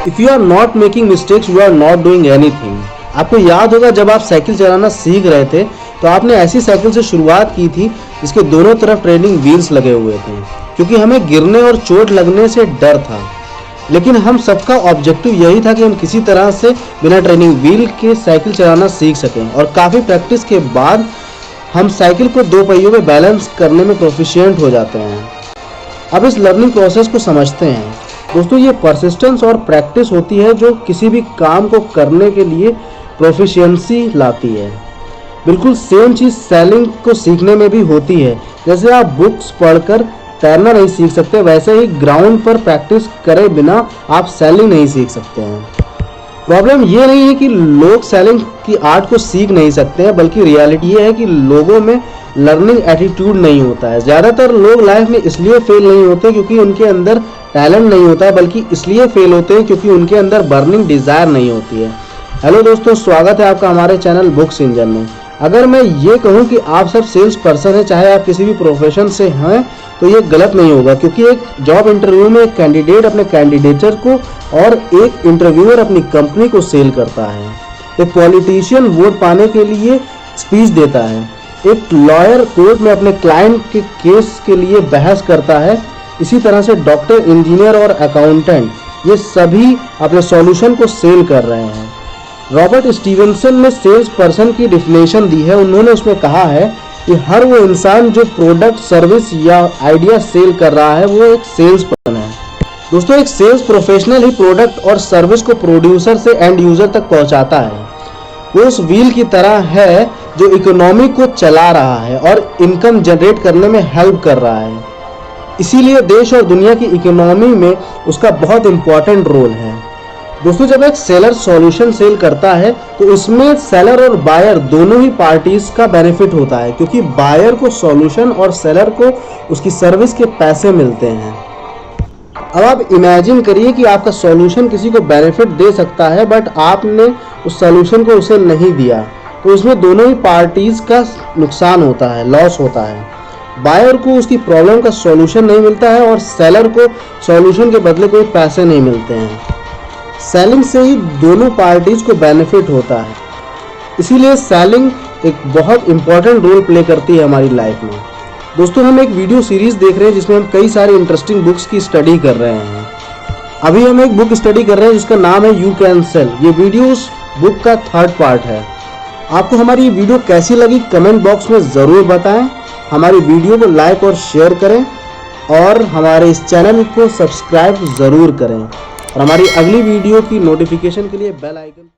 If you are not making mistakes you are not doing anything. आपको याद होगा जब आप साइकिल चलाना सीख रहे थे तो आपने ऐसी साइकिल से शुरुआत की थी जिसके दोनों तरफ ट्रेनिंग व्हील्स लगे हुए थे, क्योंकि हमें गिरने और चोट लगने से डर था। लेकिन हम सबका ऑब्जेक्टिव यही था कि हम किसी तरह से बिना ट्रेनिंग व्हील के साइकिल चलाना सीख सकें, और काफ़ी प्रैक्टिस के बाद हम साइकिल को दो पहियों में बैलेंस करने में प्रोफिशिएंट हो जाते हैं। अब इस लर्निंग प्रोसेस को समझते हैं। दोस्तों, ये परसिस्टेंस और प्रैक्टिस होती है जो किसी भी काम को करने के लिए प्रोफिशिएंसी लाती है। बिल्कुल सेम चीज़ सेलिंग को सीखने में भी होती है। जैसे आप बुक्स पढ़कर तैरना नहीं सीख सकते, वैसे ही ग्राउंड पर प्रैक्टिस करे बिना आप सेलिंग नहीं सीख सकते हैं। प्रॉब्लम ये नहीं है कि लोग सेलिंग की आर्ट को सीख नहीं सकते हैं, बल्कि रियलिटी ये है कि लोगों में लर्निंग एटीट्यूड नहीं होता है। ज़्यादातर लोग लाइफ में इसलिए फेल नहीं होते क्योंकि उनके अंदर टैलेंट नहीं होता है, बल्कि इसलिए फेल होते हैं क्योंकि उनके अंदर बर्निंग डिज़ायर नहीं होती है। हेलो दोस्तों, स्वागत है आपका हमारे चैनल बुक्स इंजन में। अगर मैं ये कहूँ कि आप सब सेल्स पर्सन हैं, चाहे आप किसी भी प्रोफेशन से हैं, तो ये गलत नहीं होगा, क्योंकि एक जॉब इंटरव्यू में एक कैंडिडेट अपने कैंडिडेटर को और एक इंटरव्यूअर अपनी कंपनी को सेल करता है। एक पॉलिटिशियन वोट पाने के लिए स्पीच देता है। एक लॉयर कोर्ट में अपने क्लाइंट के केस के लिए बहस करता है। इसी तरह से डॉक्टर, इंजीनियर और अकाउंटेंट, ये सभी अपने सॉल्यूशन को सेल कर रहे हैं। रॉबर्ट स्टीवेंसन ने सेल्स पर्सन की डिफिनेशन दी है। उन्होंने उसमें कहा है कि हर वो इंसान जो प्रोडक्ट, सर्विस या आइडिया सेल कर रहा है वो एक सेल्स पर्सन है। दोस्तों, एक सेल्स प्रोफेशनल ही प्रोडक्ट और सर्विस को प्रोड्यूसर से एंड यूजर तक पहुंचाता है। वो उस व्हील की तरह है जो इकोनॉमी को चला रहा है और इनकम जनरेट करने में हेल्प कर रहा है। इसीलिए देश और दुनिया की इकोनॉमी में उसका बहुत इंपॉर्टेंट रोल है। दोस्तों, जब एक सेलर सॉल्यूशन सेल करता है तो उसमें सेलर और बायर दोनों ही पार्टीज का बेनिफिट होता है, क्योंकि बायर को सॉल्यूशन और सेलर को उसकी सर्विस के पैसे मिलते हैं। अब आप इमेजिन करिए कि आपका सॉल्यूशन किसी को बेनिफिट दे सकता है, बट आपने उस सॉल्यूशन को उसे नहीं दिया, तो उसमें दोनों ही पार्टीज का नुकसान होता है, लॉस होता है। बायर को उसकी प्रॉब्लम का सॉल्यूशन नहीं मिलता है और सेलर को सॉल्यूशन के बदले कोई पैसे नहीं मिलते हैं। सेलिंग से ही दोनों पार्टीज को बेनिफिट होता है। इसीलिए सेलिंग एक बहुत इंपॉर्टेंट रोल प्ले करती है हमारी लाइफ में। दोस्तों, हम एक वीडियो सीरीज देख रहे हैं जिसमें हम कई सारी इंटरेस्टिंग बुक्स की स्टडी कर रहे हैं। अभी हम एक बुक स्टडी कर रहे हैं जिसका नाम है यू कैन सेल। ये वीडियो उस बुक का 3rd पार्ट है। आपको हमारी ये वीडियो कैसी लगी कमेंट बॉक्स में ज़रूर बताएं। हमारी वीडियो को लाइक और शेयर करें और हमारे इस चैनल को सब्सक्राइब ज़रूर करें, और हमारी अगली वीडियो की नोटिफिकेशन के लिए बेल आइकन